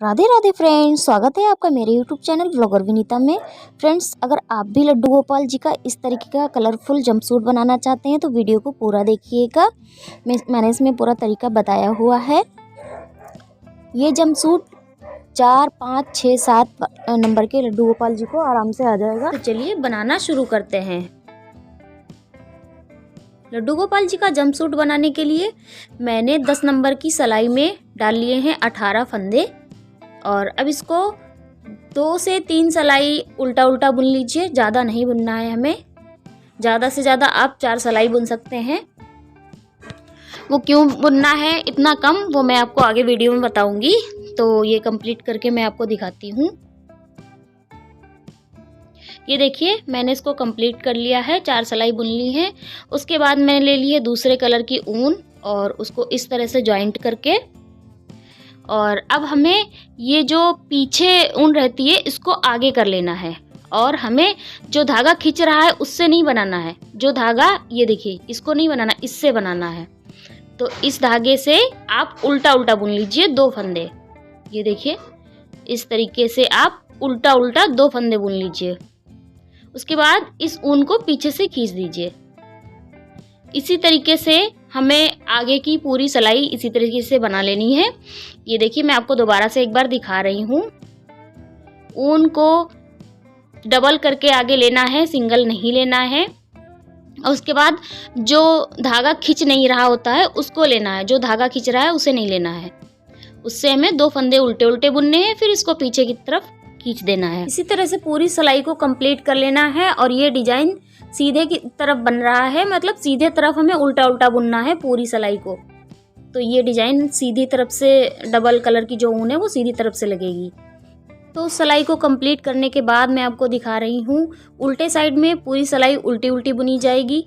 Radhe Radhe friends, स्वागत है आपका मेरे यूट्यूब चैनल ब्लॉगर विनीता में। फ्रेंड्स, अगर आप भी लड्डू गोपाल जी का इस तरीके का कलरफुल जंपसूट बनाना चाहते हैं तो वीडियो को पूरा देखिएगा। मैंने इसमें पूरा तरीका बताया हुआ है। ये जंपसूट 4, 5, 6, 7 नंबर के लड्डू गोपाल जी को आराम से आ जाएगा। तो चलिए बनाना शुरू करते हैं। लड्डू गोपाल जी का जंपसूट बनाने के लिए मैंने 10 नंबर की सिलाई में डाल लिए हैं 18 फंदे। और अब इसको 2 से 3 सिलाई उल्टा उल्टा बुन लीजिए। ज़्यादा नहीं बुनना है हमें, ज़्यादा से ज़्यादा आप 4 सिलाई बुन सकते हैं। वो क्यों बुनना है इतना कम, वो मैं आपको आगे वीडियो में बताऊंगी। तो ये कंप्लीट करके मैं आपको दिखाती हूँ। ये देखिए, मैंने इसको कंप्लीट कर लिया है, 4 सिलाई बुन ली है। उसके बाद मैंने ले ली है दूसरे कलर की ऊन और उसको इस तरह से जॉइंट करके, और अब हमें ये जो पीछे ऊन रहती है इसको आगे कर लेना है। और हमें जो धागा खींच रहा है उससे नहीं बनाना है, जो धागा ये देखिए इसको नहीं बनाना, इससे बनाना है। तो इस धागे से आप उल्टा उल्टा बुन लीजिए 2 फंदे। ये देखिए, इस तरीके से आप उल्टा उल्टा 2 फंदे बुन लीजिए। उसके बाद इस ऊन को पीछे से खींच दीजिए। इसी तरीके से हमें आगे की पूरी सिलाई इसी तरीके से बना लेनी है। ये देखिए, मैं आपको दोबारा से एक बार दिखा रही हूँ। ऊन को डबल करके आगे लेना है, सिंगल नहीं लेना है। और उसके बाद जो धागा खींच नहीं रहा होता है उसको लेना है, जो धागा खींच रहा है उसे नहीं लेना है। उससे हमें 2 फंदे उल्टे उल्टे बुनने हैं, फिर इसको पीछे की तरफ खींच देना है। इसी तरह से पूरी सिलाई को कंप्लीट कर लेना है। और ये डिजाइन सीधे की तरफ बन रहा है, मतलब सीधे तरफ हमें उल्टा उल्टा बुनना है पूरी सिलाई को। तो ये डिजाइन सीधी तरफ से, डबल कलर की जो ऊन है वो सीधी तरफ से लगेगी। तो सिलाई को कंप्लीट करने के बाद मैं आपको दिखा रही हूँ, उल्टे साइड में पूरी सिलाई उल्टी उल्टी बुनी जाएगी।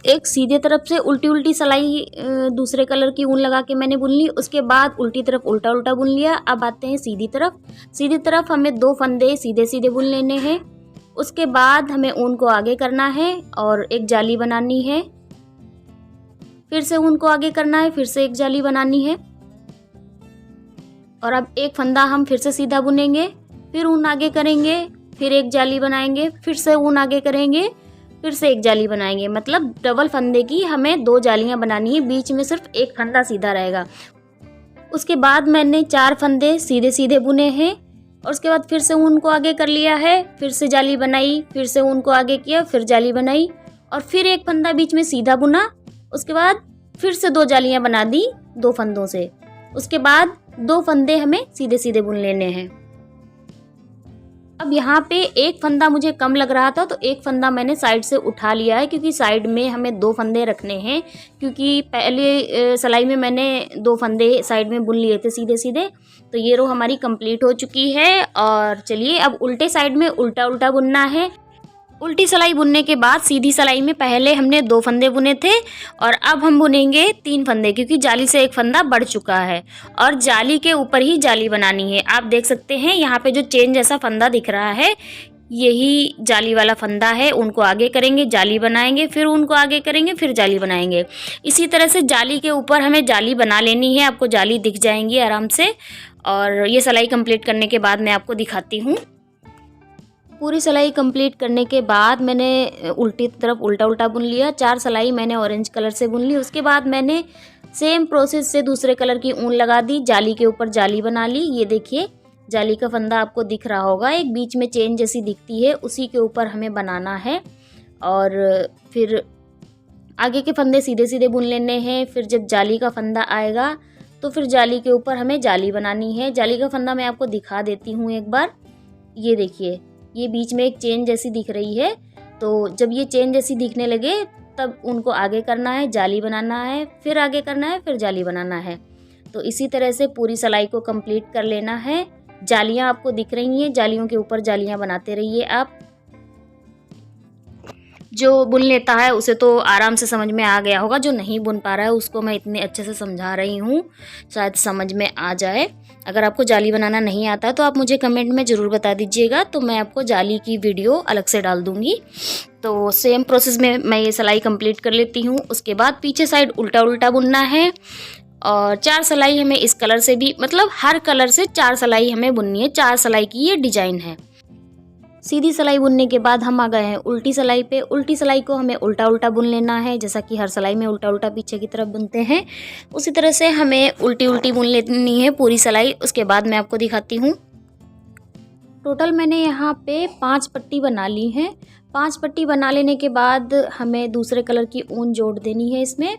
एक सीधे तरफ से उल्टी उल्टी सिलाई दूसरे कलर की ऊन लगा के मैंने बुन ली। उसके बाद उल्टी तरफ उल्टा उल्टा बुन लिया। अब आते हैं सीधी तरफ। सीधी तरफ हमें 2 फंदे सीधे सीधे बुन लेने हैं। उसके बाद हमें ऊन को आगे करना है और एक जाली बनानी है। फिर से ऊन को आगे करना है, फिर से एक जाली बनानी है। और अब एक फंदा हम फिर से सीधा बुनेंगे, फिर ऊन आगे करेंगे, फिर एक जाली बनाएंगे, फिर से ऊन आगे करेंगे, फिर से एक जाली बनाएंगे। मतलब डबल फंदे की हमें 2 जालियां बनानी है, बीच में सिर्फ एक फंदा सीधा रहेगा। उसके बाद मैंने 4 फंदे सीधे सीधे बुने हैं। और उसके बाद फिर से ऊन को आगे कर लिया है, फिर से जाली बनाई, फिर से ऊन को आगे किया, फिर जाली बनाई, और फिर एक फंदा बीच में सीधा बुना। उसके बाद फिर से 2 जालियां बना दी 2 फंदों से। उसके बाद 2 फंदे हमें सीधे सीधे बुन लेने हैं। अब यहाँ पे एक फंदा मुझे कम लग रहा था, तो एक फंदा मैंने साइड से उठा लिया है, क्योंकि साइड में हमें 2 फंदे रखने हैं। क्योंकि पहले सिलाई में मैंने 2 फंदे साइड में बुन लिए थे सीधे सीधे। तो ये रो हमारी कंप्लीट हो चुकी है। और चलिए, अब उल्टे साइड में उल्टा उल्टा बुनना है। उल्टी सिलाई बुनने के बाद सीधी सिलाई में पहले हमने 2 फंदे बुने थे, और अब हम बुनेंगे 3 फंदे, क्योंकि जाली से एक फंदा बढ़ चुका है। और जाली के ऊपर ही जाली बनानी है। आप देख सकते हैं यहाँ पे जो चेन जैसा फंदा दिख रहा है, यही जाली वाला फंदा है। उनको आगे करेंगे, जाली बनाएंगे, फिर उनको आगे करेंगे, फिर जाली बनाएंगे। इसी तरह से जाली के ऊपर हमें जाली बना लेनी है। आपको जाली दिख जाएंगी आराम से। और ये सिलाई कंप्लीट करने के बाद मैं आपको दिखाती हूँ। पूरी सिलाई कंप्लीट करने के बाद मैंने उल्टी तरफ उल्टा उल्टा बुन लिया। 4 सिलाई मैंने ऑरेंज कलर से बुन ली। उसके बाद मैंने सेम प्रोसेस से दूसरे कलर की ऊन लगा दी, जाली के ऊपर जाली बना ली। ये देखिए, जाली का फंदा आपको दिख रहा होगा, एक बीच में चेन जैसी दिखती है, उसी के ऊपर हमें बनाना है। और फिर आगे के फंदे सीधे सीधे बुन लेने हैं। फिर जब जाली का फंदा आएगा तो फिर जाली के ऊपर हमें जाली बनानी है। जाली का फंदा मैं आपको दिखा देती हूँ एक बार। ये देखिए, ये बीच में एक चेन जैसी दिख रही है। तो जब ये चेन जैसी दिखने लगे तब उनको आगे करना है, जाली बनाना है, फिर आगे करना है, फिर जाली बनाना है। तो इसी तरह से पूरी सिलाई को कंप्लीट कर लेना है। जालियां आपको दिख रही हैं, जालियों के ऊपर जालियां बनाते रहिए आप। जो बुन लेता है उसे तो आराम से समझ में आ गया होगा, जो नहीं बुन पा रहा है उसको मैं इतने अच्छे से समझा रही हूँ, शायद समझ में आ जाए। अगर आपको जाली बनाना नहीं आता तो आप मुझे कमेंट में ज़रूर बता दीजिएगा, तो मैं आपको जाली की वीडियो अलग से डाल दूँगी। तो सेम प्रोसेस में मैं ये सिलाई कंप्लीट कर लेती हूँ। उसके बाद पीछे साइड उल्टा उल्टा बुनना है। और 4 सिलाई हमें इस कलर से भी, मतलब हर कलर से 4 सिलाई हमें बुननी है। 4 सिलाई की ये डिजाइन है। सीधी सिलाई बुनने के बाद हम आ गए हैं उल्टी सिलाई पे। उल्टी सिलाई को हमें उल्टा उल्टा बुन लेना है, जैसा कि हर सिलाई में उल्टा उल्टा पीछे की तरफ बुनते हैं, उसी तरह से हमें उल्टी उल्टी बुन लेनी है पूरी सिलाई। उसके बाद मैं आपको दिखाती हूँ। टोटल मैंने यहाँ पे 5 पट्टी बना ली हैं। 5 पट्टी बना लेने के बाद हमें दूसरे कलर की ऊन जोड़ देनी है इसमें,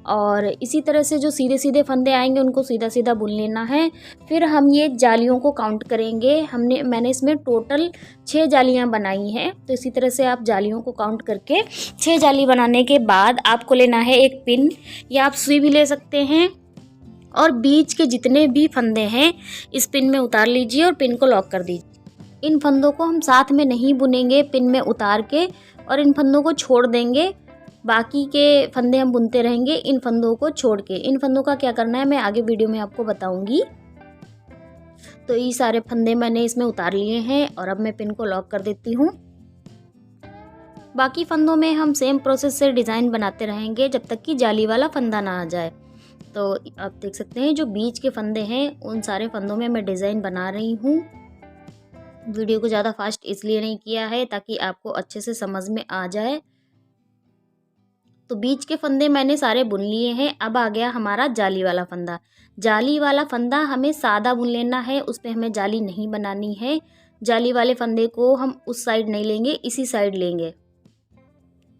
और इसी तरह से जो सीधे सीधे फंदे आएंगे उनको सीधा सीधा बुन लेना है। फिर हम ये जालियों को काउंट करेंगे। मैंने इसमें टोटल 6 जालियां बनाई हैं, तो इसी तरह से आप जालियों को काउंट करके 6 जाली बनाने के बाद आपको लेना है एक पिन, या आप सुई भी ले सकते हैं, और बीच के जितने भी फंदे हैं इस पिन में उतार लीजिए और पिन को लॉक कर दीजिए। इन फंदों को हम साथ में नहीं बुनेंगे, पिन में उतार के और इन फंदों को छोड़ देंगे। बाकी के फंदे हम बुनते रहेंगे इन फंदों को छोड़ के। इन फंदों का क्या करना है मैं आगे वीडियो में आपको बताऊंगी। तो ये सारे फंदे मैंने इसमें उतार लिए हैं और अब मैं पिन को लॉक कर देती हूँ। बाकी फंदों में हम सेम प्रोसेस से डिज़ाइन बनाते रहेंगे जब तक कि जाली वाला फंदा ना आ जाए। तो आप देख सकते हैं जो बीच के फंदे हैं उन सारे फंदों में मैं डिज़ाइन बना रही हूँ। वीडियो को ज़्यादा फास्ट इसलिए नहीं किया है ताकि आपको अच्छे से समझ में आ जाए। तो बीच के फंदे मैंने सारे बुन लिए हैं। अब आ गया हमारा जाली वाला फंदा। जाली वाला फंदा हमें सादा बुन लेना है, उस पर हमें जाली नहीं बनानी है। जाली वाले फंदे को हम उस साइड नहीं लेंगे, इसी साइड लेंगे।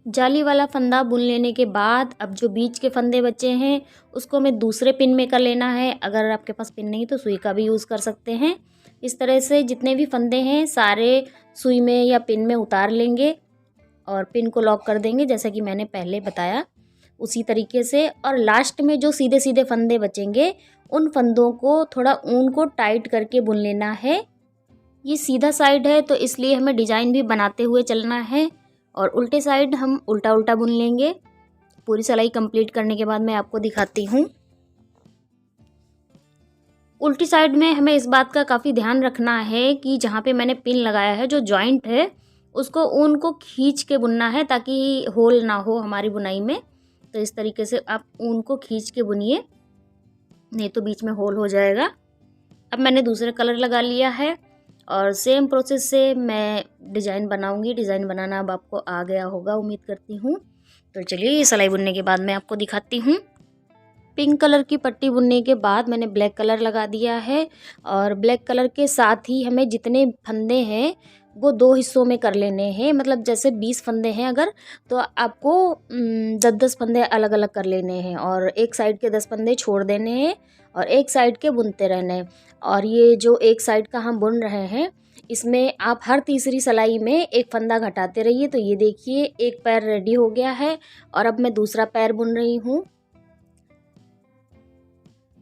जाली वाला फंदा बुन लेने के बाद अब जो बीच के फंदे बचे हैं उसको हमें दूसरे पिन में कर लेना है। अगर आपके पास पिन नहीं तो सुई का भी यूज़ कर सकते हैं। इस तरह से जितने भी फंदे हैं सारे सुई में या पिन में उतार लेंगे और पिन को लॉक कर देंगे, जैसा कि मैंने पहले बताया उसी तरीके से। और लास्ट में जो सीधे सीधे फंदे बचेंगे उन फंदों को थोड़ा ऊन को टाइट करके बुन लेना है। ये सीधा साइड है तो इसलिए हमें डिज़ाइन भी बनाते हुए चलना है, और उल्टे साइड हम उल्टा उल्टा बुन लेंगे। पूरी सिलाई कंप्लीट करने के बाद मैं आपको दिखाती हूँ। उल्टी साइड में हमें इस बात का काफ़ी ध्यान रखना है कि जहाँ पे मैंने पिन लगाया है जो जॉइंट है उसको ऊन को खींच के बुनना है ताकि होल ना हो हमारी बुनाई में। तो इस तरीके से आप ऊन को खींच के बुनिए, नहीं तो बीच में होल हो जाएगा। अब मैंने दूसरा कलर लगा लिया है और सेम प्रोसेस से मैं डिज़ाइन बनाऊंगी। डिज़ाइन बनाना अब आपको आ गया होगा उम्मीद करती हूँ। तो चलिए ये सिलाई बुनने के बाद मैं आपको दिखाती हूँ। पिंक कलर की पट्टी बुनने के बाद मैंने ब्लैक कलर लगा दिया है, और ब्लैक कलर के साथ ही हमें जितने फंदे हैं वो 2 हिस्सों में कर लेने हैं। मतलब जैसे 20 फंदे हैं अगर, तो आपको 10-10 फंदे अलग अलग कर लेने हैं, और एक साइड के 10 फंदे छोड़ देने हैं और एक साइड के बुनते रहने हैं। और ये जो एक साइड का हम बुन रहे हैं इसमें आप हर तीसरी सिलाई में एक फंदा घटाते रहिए। तो ये देखिए एक पैर रेडी हो गया है और अब मैं दूसरा पैर बुन रही हूँ।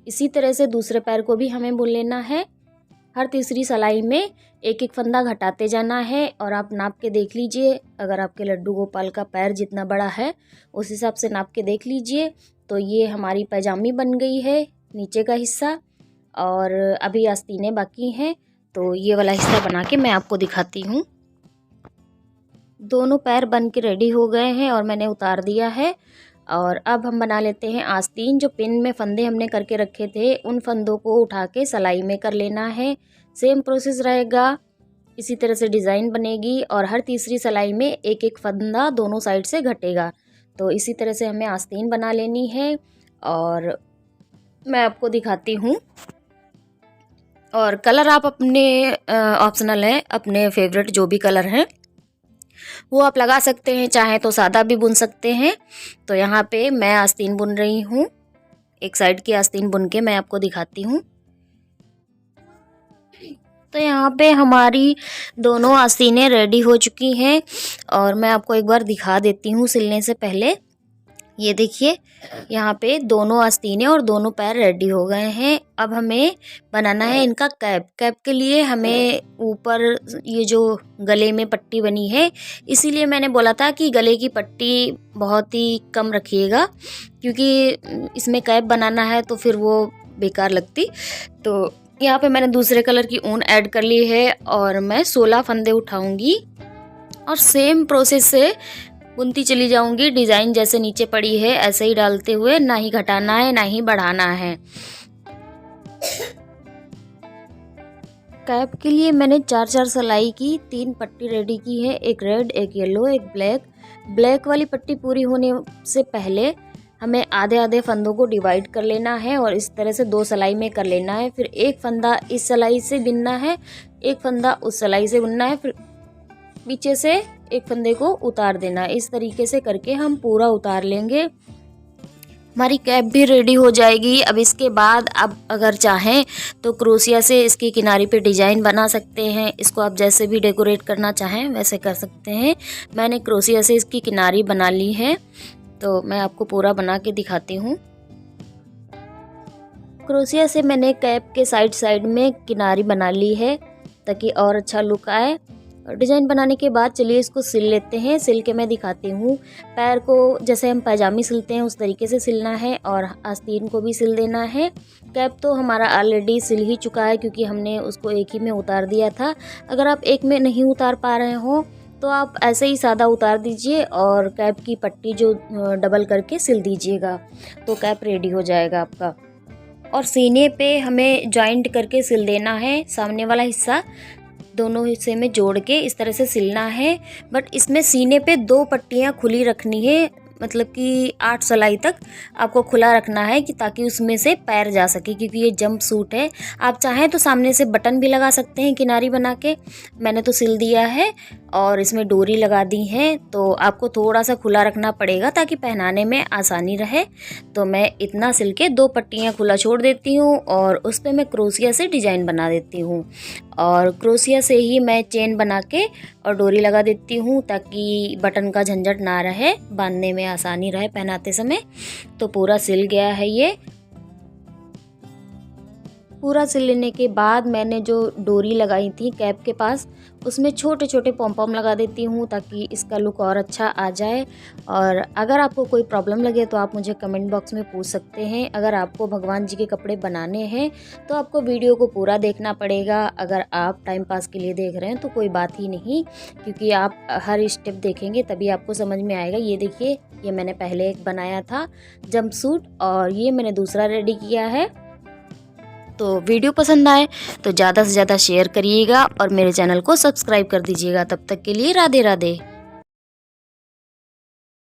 इसी तरह से दूसरे पैर को भी हमें बुन लेना है। हर तीसरी सिलाई में एक एक फंदा घटाते जाना है, और आप नाप के देख लीजिए। अगर आपके लड्डू गोपाल का पैर जितना बड़ा है उस हिसाब से नाप के देख लीजिए। तो ये हमारी पैजामी बन गई है नीचे का हिस्सा, और अभी आस्तीनें बाकी हैं। तो ये वाला हिस्सा बना के मैं आपको दिखाती हूँ। दोनों पैर बन के रेडी हो गए हैं और मैंने उतार दिया है। और अब हम बना लेते हैं आस्तीन। जो पिन में फंदे हमने करके रखे थे उन फंदों को उठा के सिलाई में कर लेना है। सेम प्रोसेस रहेगा, इसी तरह से डिज़ाइन बनेगी और हर तीसरी सिलाई में एक एक फंदा दोनों साइड से घटेगा। तो इसी तरह से हमें आस्तीन बना लेनी है और मैं आपको दिखाती हूँ। और कलर आप अपने ऑप्शनल है, अपने फेवरेट जो भी कलर हैं वो आप लगा सकते हैं, चाहे तो सादा भी बुन सकते हैं। तो यहाँ पे मैं आस्तीन बुन रही हूँ। एक साइड की आस्तीन बुन के मैं आपको दिखाती हूँ। तो यहाँ पे हमारी दोनों आस्तीनें रेडी हो चुकी हैं और मैं आपको एक बार दिखा देती हूँ सिलने से पहले। ये देखिए यहाँ पे दोनों आस्तीनें और दोनों पैर रेडी हो गए हैं। अब हमें बनाना है इनका कैप। कैप के लिए हमें ऊपर ये जो गले में पट्टी बनी है, इसीलिए मैंने बोला था कि गले की पट्टी बहुत ही कम रखिएगा, क्योंकि इसमें कैप बनाना है तो फिर वो बेकार लगती। तो यहाँ पे मैंने दूसरे कलर की ऊन ऐड कर ली है और मैं 16 फंदे उठाऊंगी और सेम प्रोसेस से बुनती चली जाऊंगी। डिज़ाइन जैसे नीचे पड़ी है ऐसे ही डालते हुए, ना ही घटाना है ना ही बढ़ाना है। कैप के लिए मैंने 4-4 सिलाई की 3 पट्टी रेडी की है, एक रेड, एक येलो, एक ब्लैक। ब्लैक वाली पट्टी पूरी होने से पहले हमें आधे आधे फंदों को डिवाइड कर लेना है और इस तरह से 2 सिलाई में कर लेना है। फिर एक फंदा इस सिलाई से बिनना है, एक फंदा उस सिलाई से बुनना है, फिर पीछे से एक फंदे को उतार देना है। इस तरीके से करके हम पूरा उतार लेंगे। हमारी कैप भी रेडी हो जाएगी। अब इसके बाद आप अगर चाहें तो क्रोशिया से इसकी किनारी पे डिजाइन बना सकते हैं। इसको आप जैसे भी डेकोरेट करना चाहें वैसे कर सकते हैं। मैंने क्रोशिया से इसकी किनारी बना ली है, तो मैं आपको पूरा बना के दिखाती हूँ। क्रोशिया से मैंने कैप के साइड में किनारी बना ली है ताकि और अच्छा लुक आए। डिज़ाइन बनाने के बाद चलिए इसको सिल लेते हैं। सिल के मैं दिखाती हूँ। पैर को जैसे हम पैजामी सिलते हैं उस तरीके से सिलना है और आस्तीन को भी सिल देना है। कैप तो हमारा ऑलरेडी सिल ही चुका है क्योंकि हमने उसको एक ही में उतार दिया था। अगर आप एक में नहीं उतार पा रहे हो तो आप ऐसे ही सादा उतार दीजिए और कैप की पट्टी जो डबल करके सिल दीजिएगा, तो कैप रेडी हो जाएगा आपका। और सीने पे हमें जॉइंट करके सिल देना है। सामने वाला हिस्सा दोनों हिस्से में जोड़ के इस तरह से सिलना है। बट इसमें सीने पे 2 पट्टियाँ खुली रखनी है, मतलब कि 8 सिलाई तक आपको खुला रखना है कि ताकि उसमें से पैर जा सके, क्योंकि ये जंप सूट है। आप चाहें तो सामने से बटन भी लगा सकते हैं किनारी बना के। मैंने तो सिल दिया है और इसमें डोरी लगा दी है, तो आपको थोड़ा सा खुला रखना पड़ेगा ताकि पहनाने में आसानी रहे। तो मैं इतना सिल के 2 पट्टियाँ खुला छोड़ देती हूँ और उस पर मैं क्रोशिया से डिजाइन बना देती हूँ। और क्रोशिया से ही मैं चेन बना के और डोरी लगा देती हूँ ताकि बटन का झंझट ना रहे, बांधने में आसानी रहे पहनाते समय। तो पूरा सिल गया है ये। पूरा सिल लेने के बाद मैंने जो डोरी लगाई थी कैप के पास उसमें छोटे छोटे पॉम लगा देती हूँ ताकि इसका लुक और अच्छा आ जाए। और अगर आपको कोई प्रॉब्लम लगे तो आप मुझे कमेंट बॉक्स में पूछ सकते हैं। अगर आपको भगवान जी के कपड़े बनाने हैं तो आपको वीडियो को पूरा देखना पड़ेगा। अगर आप टाइम पास के लिए देख रहे हैं तो कोई बात ही नहीं, क्योंकि आप हर स्टेप देखेंगे तभी आपको समझ में आएगा। ये देखिए, ये मैंने पहले एक बनाया था जंपसूट और ये मैंने दूसरा रेडी किया है। तो वीडियो पसंद आए तो ज़्यादा से ज़्यादा शेयर करिएगा और मेरे चैनल को सब्सक्राइब कर दीजिएगा। तब तक के लिए राधे राधे।